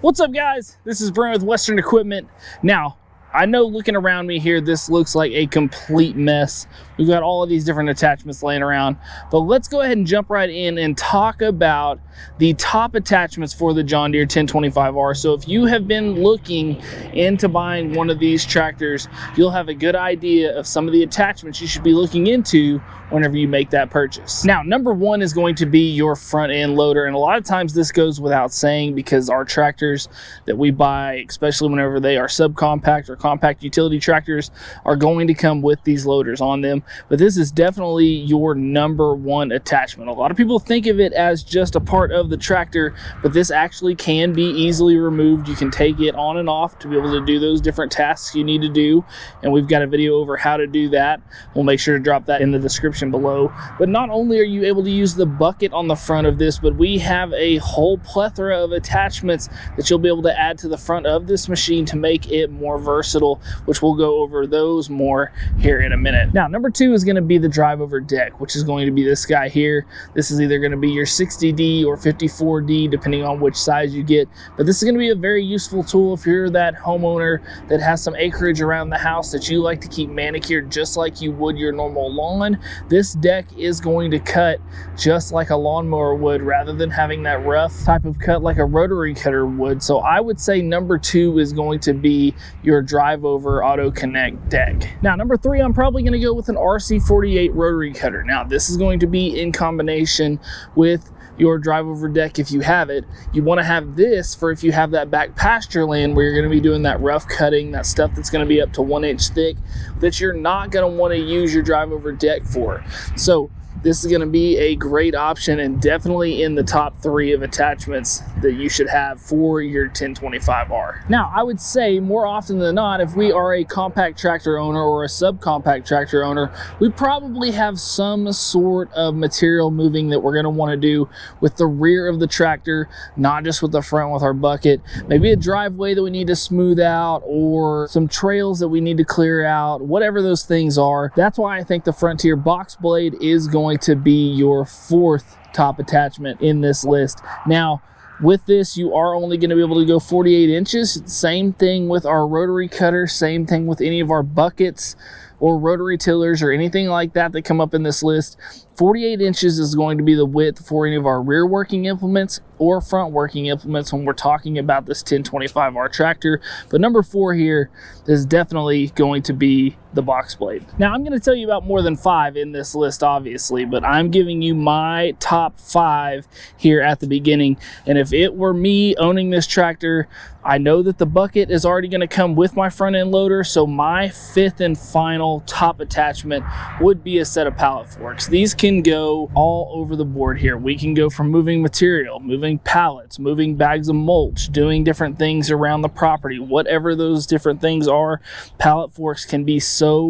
What's up, guys? This is Brent with Western Equipment. Now, I know looking around me here, this looks like a complete mess. We've got all of these different attachments laying around, but let's go ahead and jump right in and talk about the top attachments for the John Deere 1025R. So if you have been looking into buying one of these tractors, you'll have a good idea of some of the attachments you should be looking into whenever you make that purchase. Now, number one is going to be your front end loader. And a lot of times this goes without saying because our tractors that we buy, especially whenever they are subcompact or compact utility tractors, are going to come with these loaders on them. But this is definitely your number one attachment. A lot of people think of it as just a part of the tractor, but this actually can be easily removed. You can take it on and off to be able to do those different tasks you need to do. And we've got a video over how to do that. We'll make sure to drop that in the description below. But not only are you able to use the bucket on the front of this, but we have a whole plethora of attachments that you'll be able to add to the front of this machine to make it more versatile, which we'll go over those more here in a minute. Now, number two is going to be the drive over deck, which is going to be this guy here. This is either going to be your 60D or 54D, depending on which size you get. But this is going to be a very useful tool if you're that homeowner that has some acreage around the house that you like to keep manicured just like you would your normal lawn. This deck is going to cut just like a lawnmower would, rather than having that rough type of cut like a rotary cutter would. So I would say number two is going to be your drive over auto connect deck. Now, number three, I'm probably going to go with an RC48 rotary cutter. Now, this is going to be in combination with your drive over deck if you have it. You want to have this for if you have that back pasture land where you're going to be doing that rough cutting, that stuff that's going to be up to 1 inch thick, that you're not going to want to use your drive over deck for. So this is going to be a great option and definitely in the top three of attachments that you should have for your 1025R. Now, I would say more often than not, if we are a compact tractor owner or a subcompact tractor owner, we probably have some sort of material moving that we're going to want to do with the rear of the tractor, not just with the front with our bucket. Maybe a driveway that we need to smooth out or some trails that we need to clear out, whatever those things are. That's why I think the Frontier box blade is going to be your fourth top attachment in this list. Now, with this, you are only going to be able to go 48 inches. Same thing with our rotary cutter, same thing with any of our buckets or rotary tillers or anything like that that come up in this list. 48 inches is going to be the width for any of our rear working implements or front working implements when we're talking about this 1025R tractor. But number four here is definitely going to be the box blade. Now, I'm going to tell you about more than five in this list, obviously, but I'm giving you my top five here at the beginning. And if it were me owning this tractor, I know that the bucket is already going to come with my front end loader. So my fifth and final top attachment would be a set of pallet forks. These can go all over the board here. We can go from moving material, moving pallets, moving bags of mulch, doing different things around the property, whatever those different things are. Pallet forks can be so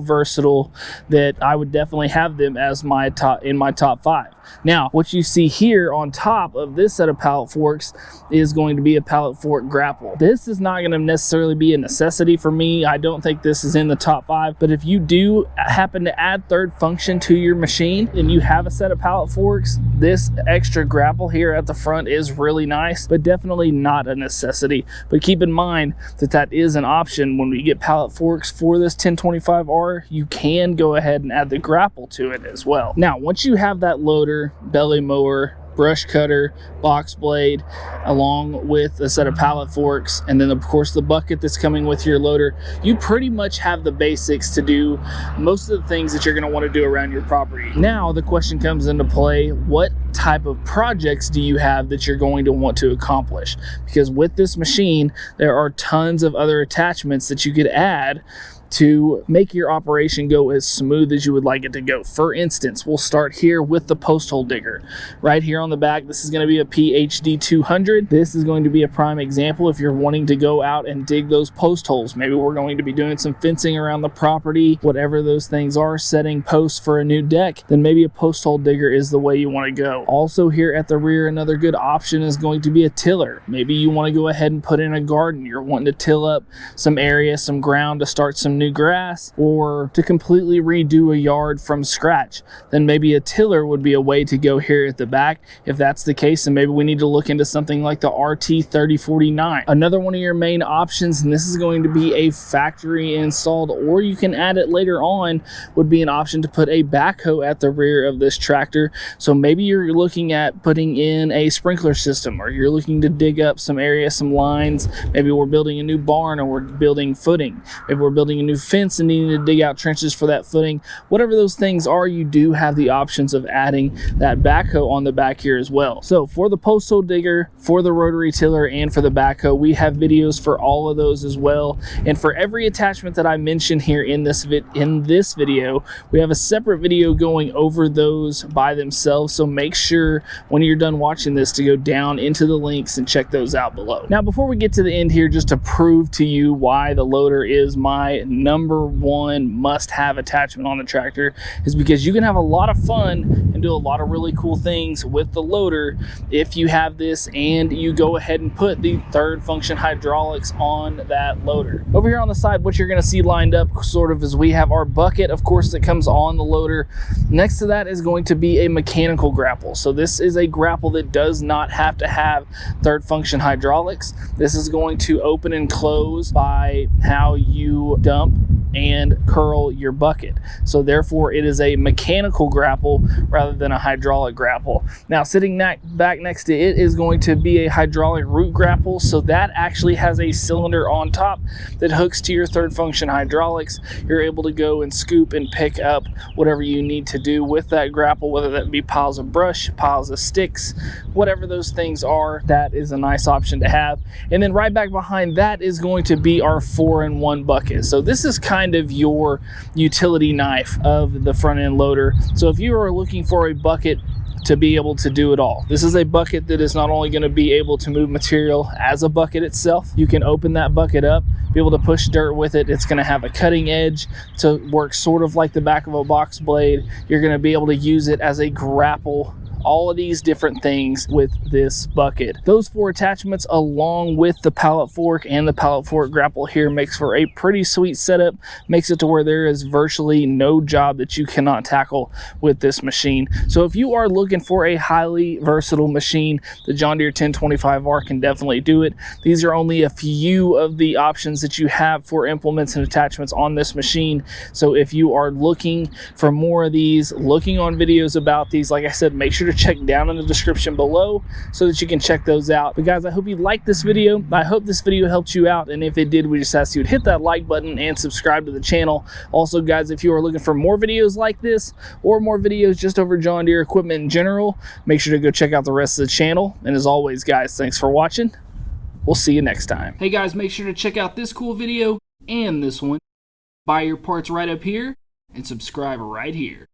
versatile that I would definitely have them as my top five. Now, what you see here on top of this set of pallet forks is going to be a pallet fork grapple. This is not going to necessarily be a necessity for me. I don't think this is in the top five, but if you do happen to add third function to your machine and you have a set of pallet forks, this extra grapple here at the front is really nice, but definitely not a necessity. But keep in mind that that is an option. When we get pallet forks for this 1025R, you can go ahead and add the grapple to it as well. Now, once you have that loader, belly mower, brush cutter, box blade, along with a set of pallet forks, and then of course the bucket that's coming with your loader, you pretty much have the basics to do most of the things that you're going to want to do around your property. Now the question comes into play, what type of projects do you have that you're going to want to accomplish? Because with this machine, there are tons of other attachments that you could add to make your operation go as smooth as you would like it to go. For instance, we'll start here with the post hole digger. Right here on the back, this is going to be a PHD 200. This is going to be a prime example if you're wanting to go out and dig those post holes. Maybe we're going to be doing some fencing around the property, whatever those things are, setting posts for a new deck, then maybe a post hole digger is the way you want to go. Also here at the rear, another good option is going to be a tiller. Maybe you want to go ahead and put in a garden. You're wanting to till up some area, some ground to start some new grass or to completely redo a yard from scratch, then maybe a tiller would be a way to go here at the back. If that's the case, then maybe we need to look into something like the RT 3049. Another one of your main options, and this is going to be a factory installed, or you can add it later on, would be an option to put a backhoe at the rear of this tractor. So maybe you're looking at putting in a sprinkler system, or you're looking to dig up some area, some lines. Maybe we're building a new barn, or we're building footing. Maybe we're building a new fence and needing to dig out trenches for that footing. Whatever those things are, you do have the options of adding that backhoe on the back here as well. So for the postal digger, for the rotary tiller, and for the backhoe, we have videos for all of those as well. And for every attachment that I mentioned here in this video, we have a separate video going over those by themselves. So make sure when you're done watching this to go down into the links and check those out below. Now, before we get to the end here, just to prove to you why the loader is my #1 must-have attachment on the tractor, is because you can have a lot of fun and do a lot of really cool things with the loader if you have this and you go ahead and put the third function hydraulics on that loader. Over here on the side, what you're going to see lined up sort of is we have our bucket, of course, that comes on the loader. Next to that is going to be a mechanical grapple. So this is a grapple that does not have to have third function hydraulics. This is going to open and close by how you dump and curl your bucket. So therefore it is a mechanical grapple rather than a hydraulic grapple. Now sitting back next to it is going to be a hydraulic root grapple. So that actually has a cylinder on top that hooks to your third function hydraulics. You're able to go and scoop and pick up whatever you need to do with that grapple, whether that be piles of brush, piles of sticks, whatever those things are. That is a nice option to have. And then right back behind that is going to be our 4-in-1 bucket. So this is kind of your utility knife of the front end loader. So if you are looking for a bucket to be able to do it all, this is a bucket that is not only going to be able to move material as a bucket itself, you can open that bucket up, be able to push dirt with it. It's going to have a cutting edge to work sort of like the back of a box blade. You're going to be able to use it as a grapple, all of these different things with this bucket. Those 4 attachments, along with the pallet fork and the pallet fork grapple here, makes for a pretty sweet setup. Makes it to where there is virtually no job that you cannot tackle with this machine. So if you are looking for a highly versatile machine, the John Deere 1025R can definitely do it. These are only a few of the options that you have for implements and attachments on this machine. So if you are looking for more of these, looking on videos about these, like I said, make sure to check down in the description below so that you can check those out. But guys, I hope you liked this video. I hope this video helped you out, and if it did, we just ask you to hit that like button and subscribe to the channel. Also guys, if you are looking for more videos like this or more videos just over John Deere equipment in general, make sure to go check out the rest of the channel. And as always guys, thanks for watching. We'll see you next time. Hey guys, make sure to check out this cool video and this one. Buy your parts right up here and subscribe right here.